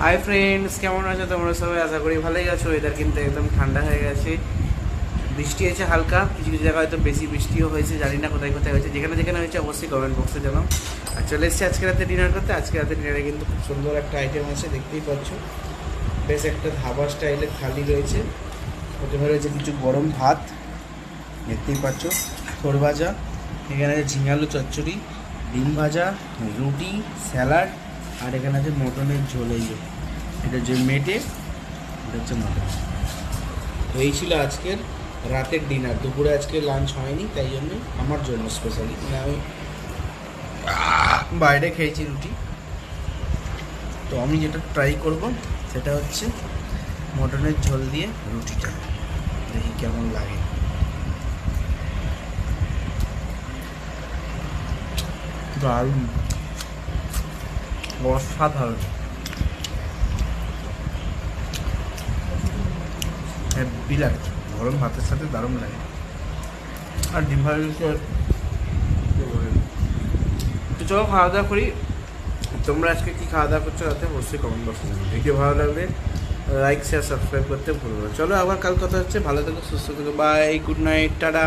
Hi friends, কেমন আছো তোমরা সবাই? আশা করি ভালোই আছো। ওয়েদার কিন্তু একদম ঠান্ডা হয়ে গেছে, বৃষ্টি হয়েছে হালকা, কিছু কিছু জায়গায় হয়তো বেশি বৃষ্টিও হয়েছে, জানি না কোথায় কোথায় হয়েছে। যেখানে যেখানে হয়েছে অবশ্যই কমেন্ট বক্সে জানাও। আর চলে এসেছি আজকে রাতে ডিনার করতে। আজকে রাতে ডিনারে কিন্তু খুব সুন্দর একটা আইটেম আছে, দেখতেই পাচ্ছ। বেশ একটা ধাবা স্টাইলের থালি রয়েছে। প্রথমে রয়েছে কিছু গরম ভাত, দেখতেই পাচ্ছ, থোড় ভাজা, এখানে আছে ঝিঙালু চচ্চড়ি, ডিম ভাজা, রুটি, স্যালাড, আর এখানে আছে মটনের ঝোল। এই যে এটা যে মেটে, এটা হচ্ছে মটন। তো এই ছিল আজকের রাতের ডিনার। দুপুরে আজকে লাঞ্চ হয়নি, তাই জন্য আমার জন্য স্পেশালি, মানে আমি বাইরে খেয়েছি রুটি। তো আমি যেটা ট্রাই করব সেটা হচ্ছে মটনের ঝোল দিয়ে রুটিটা, দেখি কেমন লাগে। দারুণ, অসাধারণ, বিলাট গরম ভাতের সাথে দারুণ লাগে। আর ডিম ভাজা তো চলো খাওয়া দাওয়া করি। তোমরা আজকে কী খাওয়া দাওয়া করছো রাতে অবশ্যই কমেন্ট বক্সে জানাবে। ভিডিও ভালো লাগলে লাইক শেয়ার সাবস্ক্রাইব করতে ভুলবো না। চলো আবার কাল কথা হচ্ছে। ভালো থেকো, সুস্থ থেকো, বাই, গুড নাইট, টাটা।